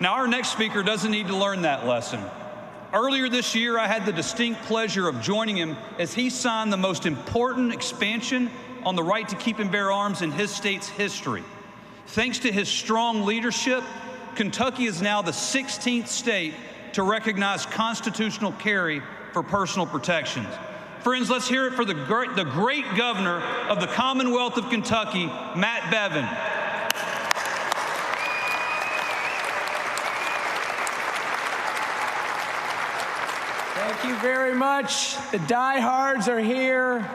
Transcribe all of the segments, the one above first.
Now, our next speaker doesn't need to learn that lesson. Earlier this year, I had the distinct pleasure of joining him as he signed the most important expansion on the right to keep and bear arms in his state's history. Thanks to his strong leadership, Kentucky is now the 16th state to recognize constitutional carry for personal protections. Friends, let's hear it for the great governor of the Commonwealth of Kentucky, Matt Bevin. Thank you very much. The diehards are here.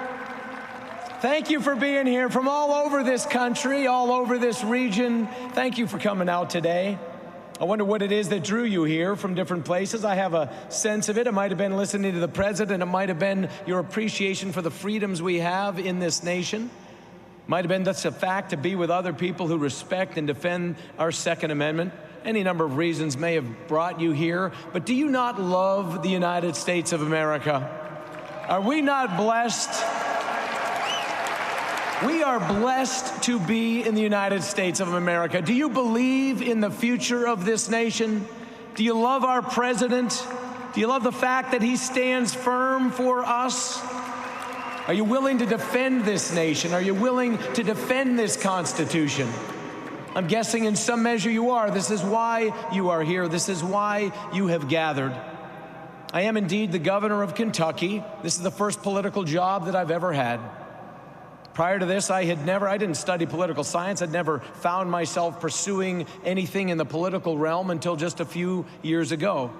Thank you for being here from all over this country, all over this region. Thank you for coming out today. I wonder what it is that drew you here from different places. I have a sense of it. It might have been listening to the president. It might have been your appreciation for the freedoms we have in this nation. It might have been just a fact to be with other people who respect and defend our Second Amendment. Any number of reasons may have brought you here, but do you not love the United States of America? Are we not blessed? We are blessed to be in the United States of America. Do you believe in the future of this nation? Do you love our president? Do you love the fact that he stands firm for us? Are you willing to defend this nation? Are you willing to defend this Constitution? I'm guessing in some measure you are. This is why you are here. This is why you have gathered. I am indeed the governor of Kentucky. This is the first political job that I've ever had. Prior to this, I didn't study political science. I'd never found myself pursuing anything in the political realm until just a few years ago.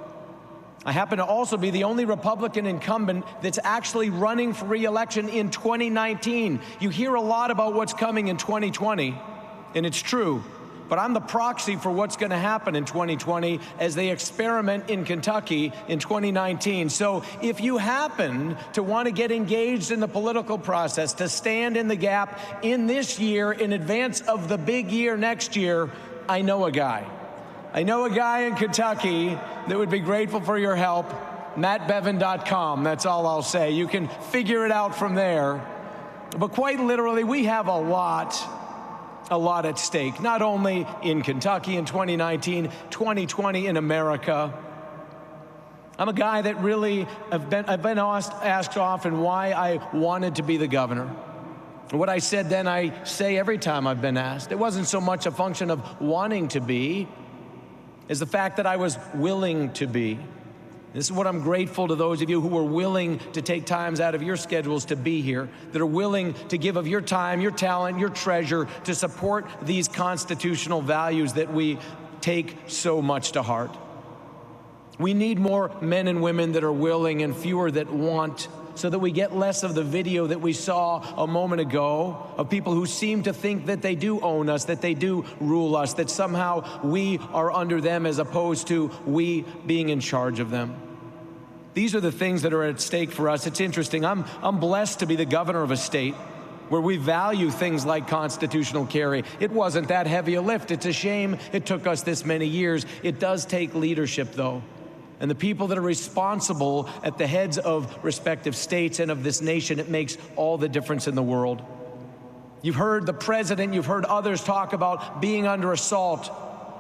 I happen to also be the only Republican incumbent that's actually running for re-election in 2019. You hear a lot about what's coming in 2020, and it's true. But I'm the proxy for what's going to happen in 2020 as they experiment in Kentucky in 2019. So if you happen to want to get engaged in the political process, to stand in the gap in this year in advance of the big year next year, I know a guy. I know a guy in Kentucky that would be grateful for your help. MattBevin.com, that's all I'll say. You can figure it out from there. But quite literally, we have a lot at stake, not only in Kentucky in 2019, 2020 in America. I'm a guy that really, I've been asked often why I wanted to be the governor. What I said then, I say every time I've been asked. It wasn't so much a function of wanting to be, as the fact that I was willing to be. This is what I'm grateful to those of you who are willing to take times out of your schedules to be here, that are willing to give of your time, your talent, your treasure to support these constitutional values that we take so much to heart. We need more men and women that are willing and fewer that want, so that we get less of the video that we saw a moment ago of people who seem to think that they do own us, that they do rule us, that somehow we are under them as opposed to we being in charge of them. These are the things that are at stake for us. It's interesting. I'm blessed to be the governor of a state where we value things like constitutional carry. It wasn't that heavy a lift. It's a shame it took us this many years. It does take leadership, though. And the people that are responsible at the heads of respective states and of this nation, it makes all the difference in the world. You've heard the president, you've heard others talk about being under assault,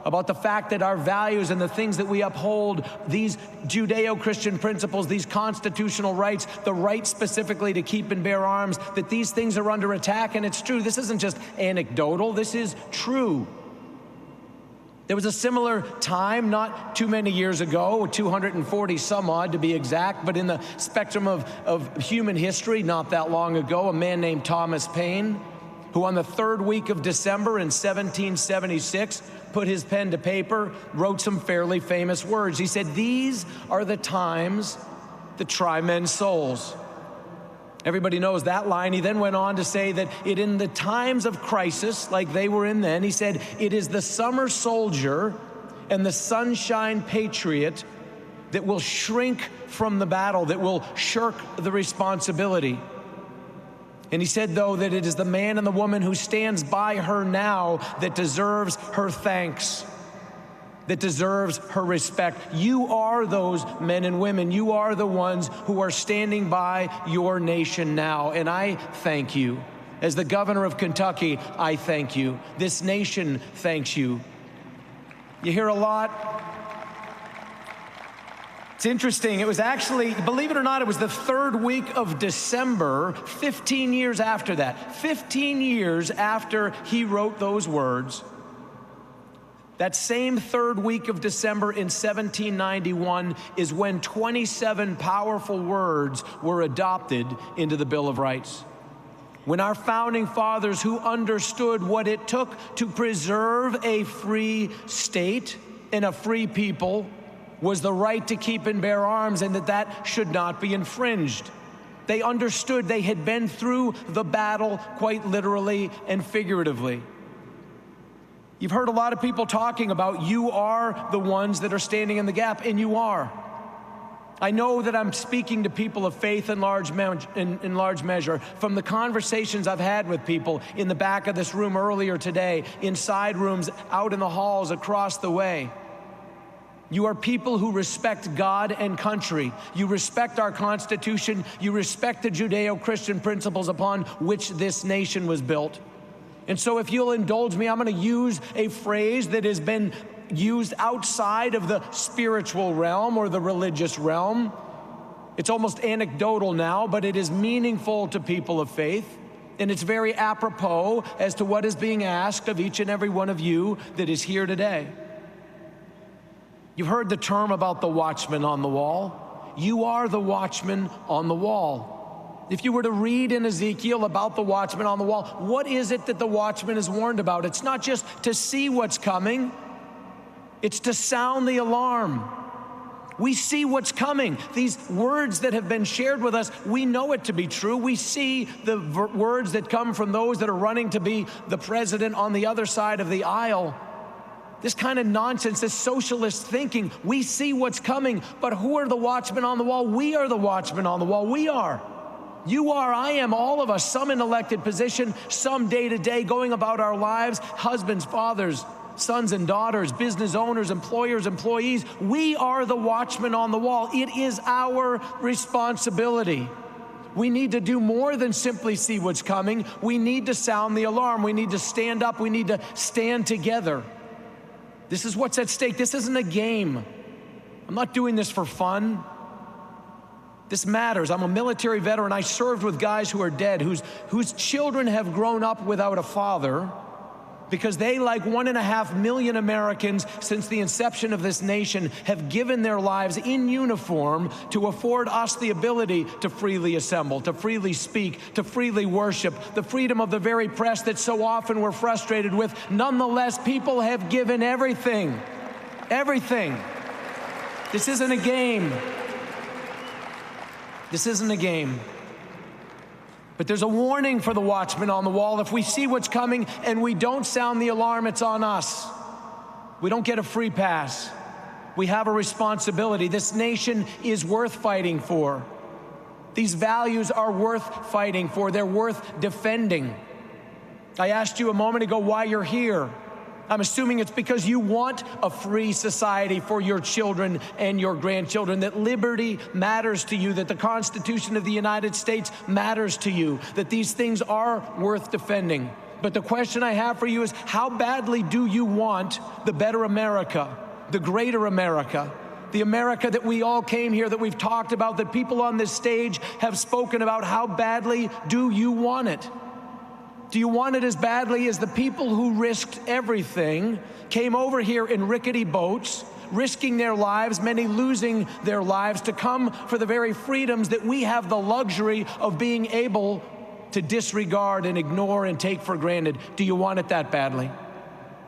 about the fact that our values and the things that we uphold, these Judeo-Christian principles, these constitutional rights, the right specifically to keep and bear arms, that these things are under attack. And it's true. This isn't just anecdotal. This is true. There was a similar time not too many years ago, 240 some odd to be exact, but in the spectrum of human history not that long ago, a man named Thomas Paine, who on the third week of December in 1776 put his pen to paper, wrote some fairly famous words. He said, "These are the times that try men's souls." Everybody knows that line. He then went on to say that in the times of crisis, like they were in then, he said, "It is the summer soldier and the sunshine patriot that will shrink from the battle, that will shirk the responsibility." And he said, though, that it is the man and the woman who stands by her now that deserves her thanks, that deserves her respect. You are those men and women. You are the ones who are standing by your nation now. And I thank you. As the governor of Kentucky, I thank you. This nation thanks you. You hear a lot. It's interesting. It was actually, believe it or not, it was the third week of December, 15 years after that. 15 years after he wrote those words. That same third week of December in 1791 is when 27 powerful words were adopted into the Bill of Rights. When our founding fathers, who understood what it took to preserve a free state and a free people, was the right to keep and bear arms, and that should not be infringed. They understood. They had been through the battle quite literally and figuratively. You've heard a lot of people talking about you are the ones that are standing in the gap, and you are. I know that I'm speaking to people of faith in large measure from the conversations I've had with people in the back of this room earlier today, in side rooms, out in the halls across the way. You are people who respect God and country. You respect our Constitution. You respect the Judeo-Christian principles upon which this nation was built. And so if you'll indulge me, I'm going to use a phrase that has been used outside of the spiritual realm or the religious realm. It's almost anecdotal now, but it is meaningful to people of faith, and it's very apropos as to what is being asked of each and every one of you that is here today. You've heard the term about the watchman on the wall. You are the watchman on the wall. If you were to read in Ezekiel about the watchman on the wall, what is it that the watchman is warned about? It's not just to see what's coming. It's to sound the alarm. We see what's coming. These words that have been shared with us, we know it to be true. We see the words that come from those that are running to be the president on the other side of the aisle. This kind of nonsense, this socialist thinking, we see what's coming, but who are the watchmen on the wall? We are the watchmen on the wall. We are. You are, I am, all of us, some in elected position, some day to day going about our lives, husbands, fathers, sons and daughters, business owners, employers, employees. We are the watchmen on the wall. It is our responsibility. We need to do more than simply see what's coming. We need to sound the alarm. We need to stand up. We need to stand together. This is what's at stake. This isn't a game. I'm not doing this for fun. This matters. I'm a military veteran. I served with guys who are dead, whose children have grown up without a father, because they, like 1.5 million Americans since the inception of this nation, have given their lives in uniform to afford us the ability to freely assemble, to freely speak, to freely worship, the freedom of the very press that so often we're frustrated with. Nonetheless, people have given everything. Everything. This isn't a game. This isn't a game. But there's a warning for the watchman on the wall. If we see what's coming and we don't sound the alarm, it's on us. We don't get a free pass. We have a responsibility. This nation is worth fighting for. These values are worth fighting for. They're worth defending. I asked you a moment ago why you're here. I'm assuming it's because you want a free society for your children and your grandchildren, that liberty matters to you, that the Constitution of the United States matters to you, that these things are worth defending. But the question I have for you is, how badly do you want the better America, the greater America, the America that we all came here, that we've talked about, that people on this stage have spoken about? How badly do you want it? Do you want it as badly as the people who risked everything, came over here in rickety boats, risking their lives, many losing their lives, to come for the very freedoms that we have the luxury of being able to disregard and ignore and take for granted? Do you want it that badly?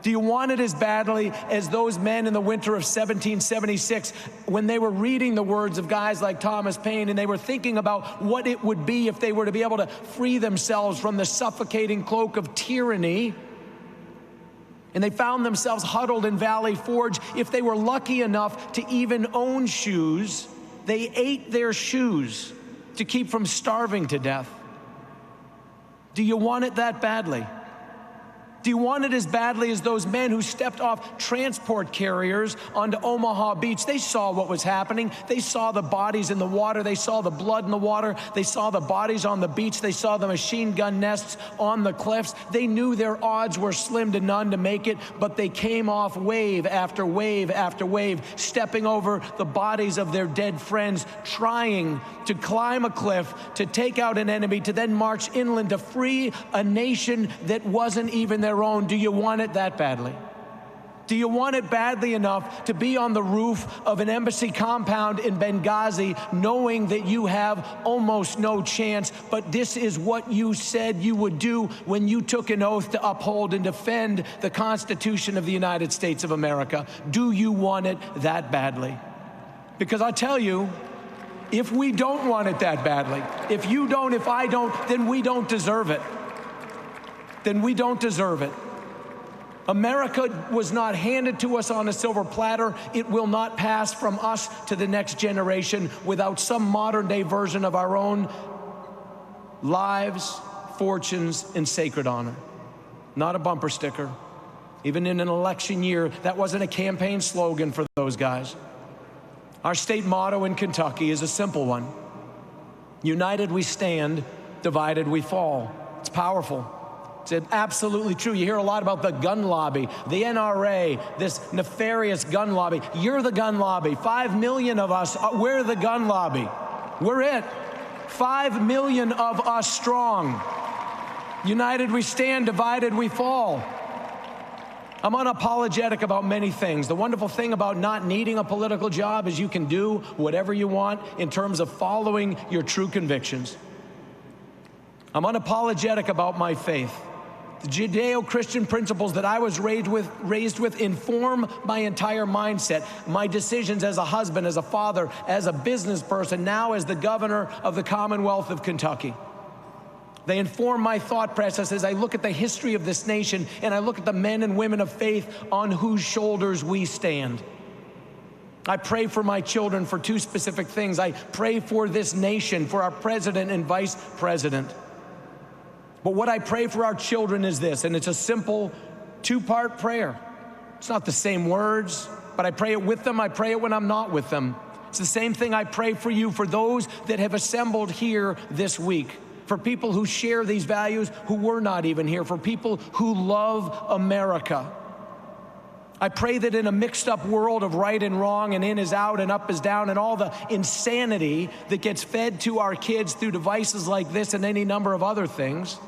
Do you want it as badly as those men in the winter of 1776, when they were reading the words of guys like Thomas Paine, and they were thinking about what it would be if they were to be able to free themselves from the suffocating cloak of tyranny, and they found themselves huddled in Valley Forge? If they were lucky enough to even own shoes, they ate their shoes to keep from starving to death. Do you want it that badly? Do you want it as badly as those men who stepped off transport carriers onto Omaha Beach? They saw what was happening. They saw the bodies in the water. They saw the blood in the water. They saw the bodies on the beach. They saw the machine gun nests on the cliffs. They knew their odds were slim to none to make it, but they came off wave after wave after wave, stepping over the bodies of their dead friends, trying to climb a cliff, to take out an enemy, to then march inland to free a nation that wasn't even their own. Do you want it that badly? Do you want it badly enough to be on the roof of an embassy compound in Benghazi knowing that you have almost no chance, but this is what you said you would do when you took an oath to uphold and defend the Constitution of the United States of America? Do you want it that badly? Because I tell you, if we don't want it that badly, if you don't, if I don't, then we don't deserve it. Then we don't deserve it. America was not handed to us on a silver platter. It will not pass from us to the next generation without some modern-day version of our own lives, fortunes, and sacred honor. Not a bumper sticker. Even in an election year, that wasn't a campaign slogan for those guys. Our state motto in Kentucky is a simple one. United we stand, divided we fall. It's powerful. It's absolutely true. You hear a lot about the gun lobby, the NRA, this nefarious gun lobby. You're the gun lobby. 5 million of us, we're the gun lobby. We're it. 5 million of us strong. United we stand, divided we fall. I'm unapologetic about many things. The wonderful thing about not needing a political job is you can do whatever you want in terms of following your true convictions. I'm unapologetic about my faith. The Judeo-Christian principles that I was raised with inform my entire mindset, my decisions as a husband, as a father, as a business person, now as the governor of the Commonwealth of Kentucky. They inform my thought process as I look at the history of this nation and I look at the men and women of faith on whose shoulders we stand. I pray for my children for two specific things. I pray for this nation, for our president and vice president. But what I pray for our children is this, and it's a simple two-part prayer. It's not the same words, but I pray it with them. I pray it when I'm not with them. It's the same thing I pray for you, for those that have assembled here this week, for people who share these values who were not even here, for people who love America. I pray that in a mixed up world of right and wrong and in is out and up is down and all the insanity that gets fed to our kids through devices like this and any number of other things,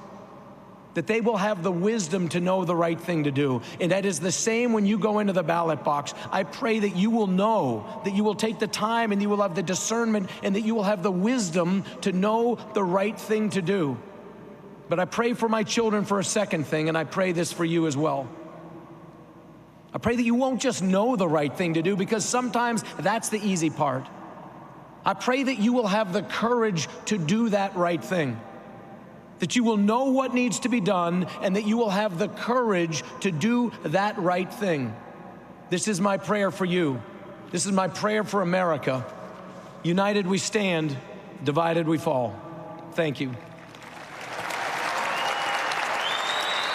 that they will have the wisdom to know the right thing to do. And that is the same when you go into the ballot box. I pray that you will know, that you will take the time and you will have the discernment and that you will have the wisdom to know the right thing to do. But I pray for my children for a second thing, and I pray this for you as well. I pray that you won't just know the right thing to do, because sometimes that's the easy part. I pray that you will have the courage to do that right thing. That you will know what needs to be done and that you will have the courage to do that right thing. This is my prayer for you. This is my prayer for America. United we stand, divided we fall. Thank you.